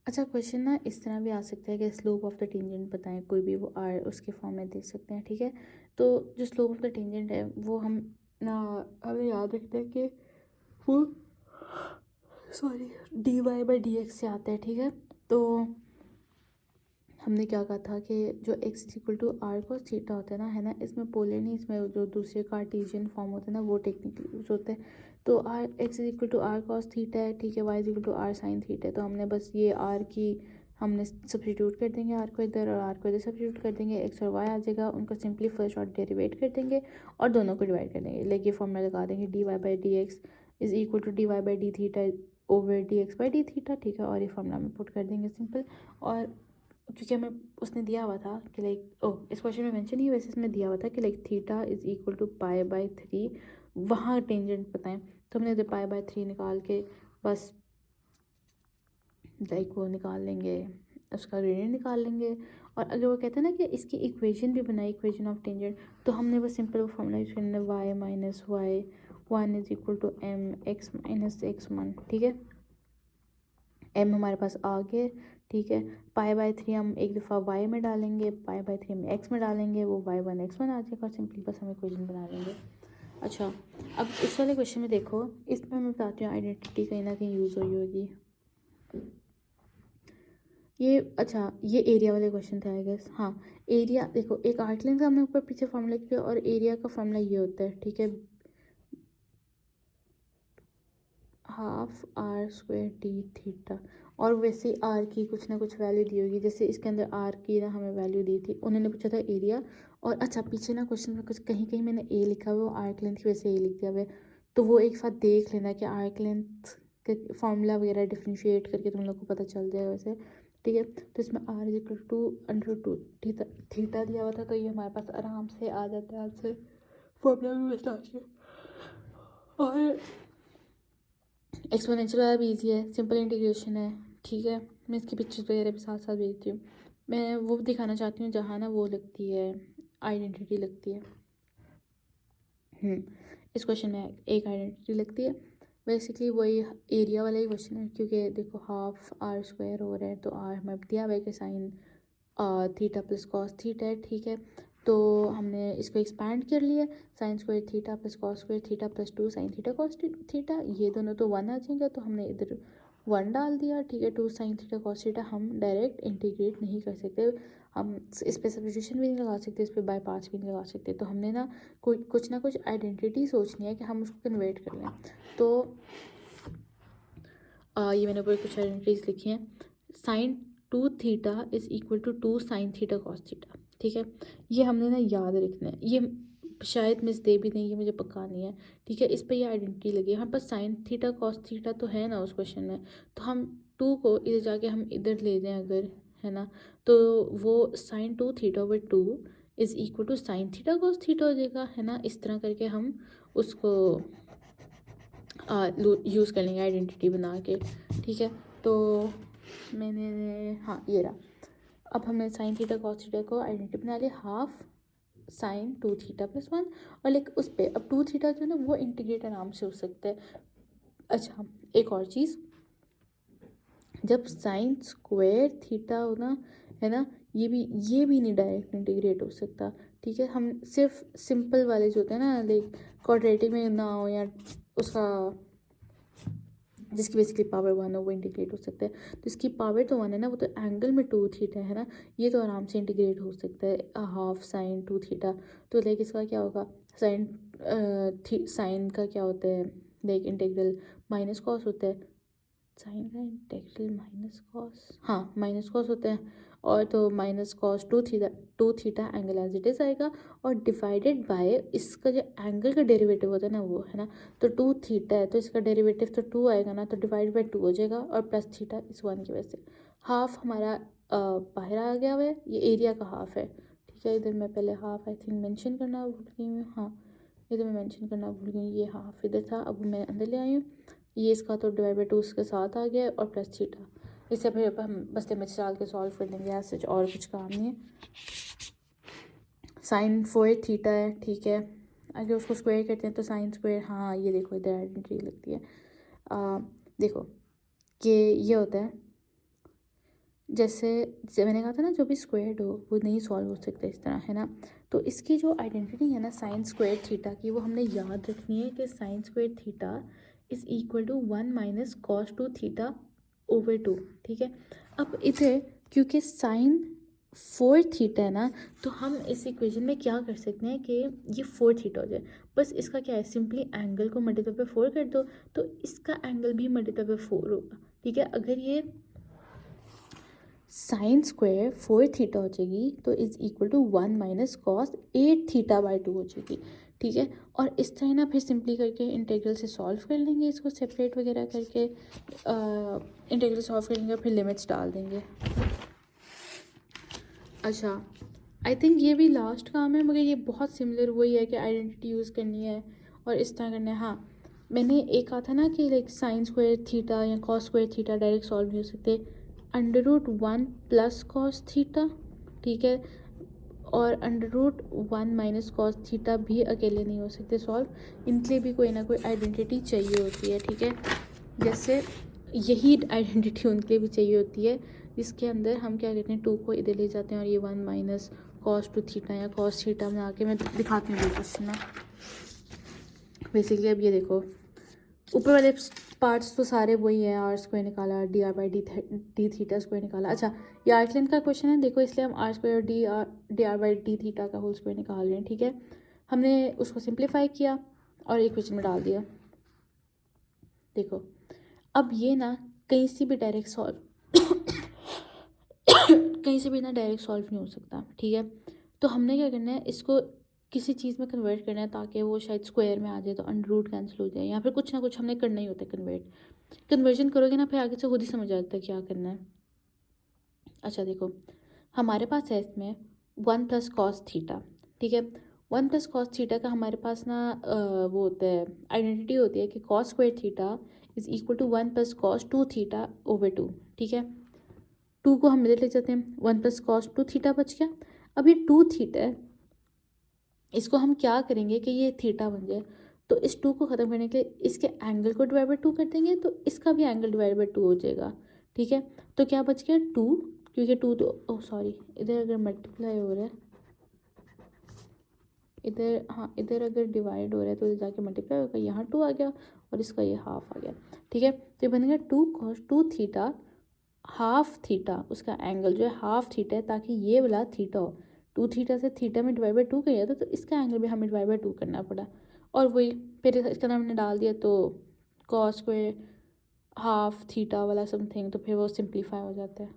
अच्छा क्वेश्चन ना इस तरह भी आ सकता है कि स्लोप ऑफ द टेंजेंट बताएं, कोई भी वो आर उसके फॉर्म में दे सकते हैं, ठीक है। तो जो स्लोप ऑफ द टेंजेंट है वो हम ना हमें याद रखते हैं कि वो sorry d y by d x से आता है, ठीक है। तो हमने क्या कहा था कि जो x is equal to r cos theta होता है ना, है ना, इसमें पोलर नहीं, इसमें जो दूसरे कार्टेशियन फॉर्म होते हैं ना वो टेक्निकली यूज होते हैं। तो r x is equal to r cos theta है, ठीक है, y is equal to r sine theta है। तो हमने बस ये r की हमने सब्सटीट्यूट कर देंगे, r को इधर और r को इधर सब्सटीट्यूट कर देंगे, x और y आ जाएगा, उनको सिंपली फर्स्ट ऑर्डर डेरिवेट कर देंगे और दोनों को डिवाइड कर देंगे, लाइक ये फॉर्मूला लगा देंगे d y by d x is equal to d y by d theta over d x by d theta, ठीक है। और ये फॉर्मूला में पुट कर देंगे सिंपल। और क्योंकि हमें उसने दिया हुआ था कि लाइक इस क्वेश्चन में मेंशन ही वैसे इसमें दिया हुआ था कि like theta is equal to pi by 3, वहाँ टेंजेंट बताएं। तो हमने इधर पाई बाई 3 निकाल के बस लाइक वो निकाल लेंगे, उसका ग्रेडियंट निकाल लेंगे। और अगर वो कहते हैं ना कि इसकी इक्वेशन भी बनाई, इक्वेशन ऑफ टेंजेंट, तो हमने बस सिंपल वो फॉर्मूला यूज करना, y minus y one is equal to m x minus x one, ठीक है। एम हमारे पास आ गए, ठीक है। पाई बाई 3 हम एक दफ़ा वाई में डालेंगे, पाई बाई 3 हम एक्स में डालेंगे, वो वाई वन एक्स वन आ जाएगा, सिंपली बस हम इक्वेशन बना लेंगे। अच्छा, अब इस वाले क्वेश्चन में देखो, इसमें मैं बताती हूँ आइडेंटिटी कहीं ना कहीं यूज़ हुई होगी ये। अच्छा, ये एरिया वाले क्वेश्चन थे आई गेस। हाँ, एरिया देखो, एक आर्क लेंथ का हमने ऊपर पीछे फॉर्मूला किया और एरिया का फॉर्मूला ये होता है, ठीक है, half r square d theta. और वैसे आर की कुछ ना कुछ वैल्यू दी होगी, जैसे इसके अंदर आर की ना हमें वैल्यू दी थी, उन्होंने पूछा था एरिया। और अच्छा, पीछे ना क्वेश्चन में कुछ कहीं कहीं मैंने ए लिखा हुआ है, वो आर्क लेंथ की वजह से ए लिख दिया हुआ है। तो वो एक साथ देख लेना कि आर्क लेंथ के फॉर्मूला वगैरह डिफ्रेंशिएट करके तुम लोग को पता चल जाएगा वैसे, ठीक है। तो इसमें r is equal to under two theta, theta दिया हुआ था, तो ये हमारे पास आराम से आ जाता है आंसर, फॉर्मूला भी बता के। और एक्सपोनेंशियल वाला भी ईजी है, सिंपल इंटीग्रेशन है, ठीक है। मैं इसकी पिक्चर्स वगैरह भी साथ साथ भेजती हूँ। मैं वो दिखाना चाहती हूँ जहाँ ना वो लगती है, आइडेंटिटी लगती है। इस क्वेश्चन में एक आइडेंटिटी लगती है, बेसिकली वही एरिया वाला ही क्वेश्चन है, क्योंकि देखो हाफ आर स्क्वायर हो रहा है, तो आर हमें दिया हुआ है कि sine theta plus cos theta है, ठीक है। तो हमने इसको एक्सपैंड कर लिया, sign square theta plus cos square theta plus 2 sine theta cos theta, ये दोनों तो वन आ जाएगा, तो हमने इधर वन डाल दिया, ठीक है। 2 साइन थीटा कॉस थीटा हम डायरेक्ट इंटीग्रेट नहीं कर सकते, हम इस पर सब्स्टिट्यूशन भी नहीं लगा सकते, इस पर बाय पार्ट्स भी नहीं लगा सकते। तो हमने ना कोई कुछ ना कुछ आइडेंटिटी सोचनी है कि हम उसको कन्वर्ट कर लें। तो ये मैंने पूरी कुछ आइडेंटिटीज लिखी हैं। Sine 2 theta is equal to 2 sine theta cos theta, ठीक है। ये हमने ना याद रखना है, ये शायद मिस दे भी नहीं, ये मुझे पक्का नहीं है, ठीक है। इस पर ये आइडेंटिटी लगी है, हमारे पास साइन थीटा कॉस थीटा तो है ना उस क्वेश्चन में, तो हम 2 को इधर जाके हम इधर ले दें अगर, है ना, तो वो sine 2 theta over 2 is equal to sine theta cos theta हो जाएगा, है ना। इस तरह करके हम उसको यूज़ कर लेंगे आइडेंटिटी बना के, ठीक है। तो मैंने, हाँ ये रहा, अब हमने साइन थीटा कॉस थीटा को आइडेंटिटी बना लिया, हाफ साइन 2 थीटा प्लस 1। और लाइक उस पर अब 2 थीटा जो है ना वो इंटीग्रेट आराम से हो सकता है। अच्छा, एक और चीज़, जब साइन स्क्वायर थीटा हो ना, है ना, ये भी नहीं डायरेक्ट इंटीग्रेट हो सकता, ठीक है। हम सिर्फ सिंपल वाले जो होते हैं ना, लाइक क्वाड्रेटिक में ना हो या उसका जिसकी बेसिकली पावर 1 हो वो इंटीग्रेट हो सकता है। तो इसकी पावर तो 1 है ना, वो तो एंगल में 2 थीटा है ना, ये तो आराम से इंटीग्रेट हो सकता है, हाफ साइन 2 थीटा। तो लाइक इसका क्या होगा, साइन का क्या होता है, लाइक इंटीग्रल माइनस कॉस होता है, साइन का इंटीग्रल माइनस कॉस, हाँ माइनस कॉस होता है। और तो minus cos 2 theta angle as it is आएगा, और डिवाइडेड बाय इसका जो एंगल का डेरिवेटिव होता है ना वो, है ना। तो 2 थीटा है तो इसका डेरिवेटिव तो 2 आएगा ना, तो डिवाइड बाय 2 हो जाएगा, और प्लस थीटा इस 1 की वजह से हाफ हमारा बाहर आ गया हुआ है, ये एरिया का हाफ है, ठीक है। इधर मैं पहले हाफ आई थिंक मेंशन करना भूल गई हूँ, हाँ इधर मैं मेंशन करना भूल गई हूँ, ये हाफ इधर था, अब मैं अंदर ले आई हूँ, ये इसका तो डिवाइड बाई 2 इसके साथ आ गया और प्लस थीटा, इससे फिर हम बस लिमिट डाल के सॉल्व कर लेंगे, ऐसे और कुछ काम नहीं है। साइन 4 थीटा है, ठीक है, अगर उसको स्क्वायर करते हैं तो साइन स्क्वायर, हाँ ये देखो इधर आइडेंटिटी लगती है, देखो कि ये होता है जैसे मैंने कहा था ना, जो भी स्क्वायर्ड हो वो नहीं सॉल्व हो सकता इस तरह, है ना। तो इसकी जो आइडेंटिटी है ना साइन स्क्वायर थीटा की, वो हमने याद रखनी है कि sine square theta is equal to 1 minus cos two theta over 2, ठीक है। अब इधर क्योंकि साइन 4 थीटा है ना, तो हम इस इक्वेशन में क्या कर सकते हैं कि ये 4 थीटा हो जाए। बस इसका क्या है, सिंपली एंगल को मल्टीप्लाई बाय 4 कर दो, तो इसका एंगल भी मल्टीप्लाई बाय 4 होगा, ठीक है। अगर ये साइन स्क्वायर 4 थीटा हो जाएगी तो is equal to 1 minus cos 8 theta by 2 हो जाएगी, ठीक है। और इस तरह ना फिर सिंपली करके इंटीग्रल से सॉल्व कर लेंगे, इसको सेपरेट वगैरह करके इंटीग्रल सॉल्व कर लेंगे और फिर लिमिट्स डाल देंगे। अच्छा, आई थिंक ये भी लास्ट काम है, मगर ये बहुत सिमिलर वही है कि आइडेंटिटी यूज़ करनी है और इस तरह करना है। हाँ, मैंने एक कहा था ना कि लाइक साइन स्क्वायर थीटा या cos square theta direct solve नहीं हो सकते, √1 प्लस कॉस थीटा, ठीक है, और √1 माइनस कॉस थीटा भी अकेले नहीं हो सकते सॉल्व, इनके लिए भी कोई ना कोई आइडेंटिटी चाहिए होती है, ठीक है। जैसे यही आइडेंटिटी उनके लिए भी चाहिए होती है, जिसके अंदर हम क्या कहते हैं, 2 को इधर ले जाते हैं और ये 1 माइनस कॉस टू थीटा या कॉस थीटा में आके मैं दिखाती हूँ क्वेश्चन में। बेसिकली अब ये देखो, ऊपर वाले पार्ट्स तो सारे वही है, आर स्क्वायर निकाला, डी थीटा स्क्वायर निकाला। अच्छा, ये आर्क लेंथ का क्वेश्चन है, देखो इसलिए हम r square d r by d theta का होल स्क्वायर निकाल रहे हैं, ठीक है। हमने उसको सिंप्लीफाई किया और इक्वेशन में डाल दिया। देखो अब ये ना कहीं से भी डायरेक्ट सॉल्व कहीं से भी ना डायरेक्ट सॉल्व नहीं हो सकता, ठीक है। तो हमने क्या करना है, इसको किसी चीज़ में कन्वर्ट करना है ताकि वो शायद स्क्वायर में आ जाए, तो अंडर रूट कैंसिल हो जाए, या फिर कुछ ना कुछ हमने करना ही होता है कन्वर्जन करोगे ना, फिर आगे से खुद ही समझ आता है क्या करना है। अच्छा देखो, हमारे पास है इसमें 1 प्लस कॉस थीटा, ठीक है। 1 प्लस कॉस थीटा का हमारे पास ना वो होता है, आइडेंटिटी होती है कि cos square theta is equal to 1 plus cos 2 theta over 2, ठीक है। 2 को हम इधर ले जाते हैं, 1 प्लस कॉस 2 थीटा बच गया। अब ये 2 थीटा है, इसको हम क्या करेंगे कि ये थीटा बन जाए, तो इस 2 को ख़त्म करने के लिए इसके एंगल को डिवाइड बाई 2 कर देंगे, तो इसका भी एंगल डिवाइड बाई 2 हो जाएगा, ठीक है। तो क्या बच गया 2, क्योंकि 2 तो ओह सॉरी, इधर अगर मल्टीप्लाई हो रहा है, इधर हाँ, इधर अगर डिवाइड हो रहा है तो इधर जाके मल्टीप्लाई होगा, यहाँ 2 आ गया और इसका ये हाफ आ गया, ठीक है। तो ये बनेगा 2 कॉस 2 थीटा हाफ थीटा, उसका एंगल जो है हाफ थीटा है, ताकि ये वाला थीटा हो। 2 थीटा से थीटा में डिवाइड बाई 2 किया था, तो इसका एंगल भी हमें डिवाइड बाई 2 करना पड़ा, और वही फिर इसका नाम हमने डाल दिया, तो कॉस स्क्वायर हाफ थीटा वाला समथिंग, तो फिर वो सिंप्लीफाई हो जाता है।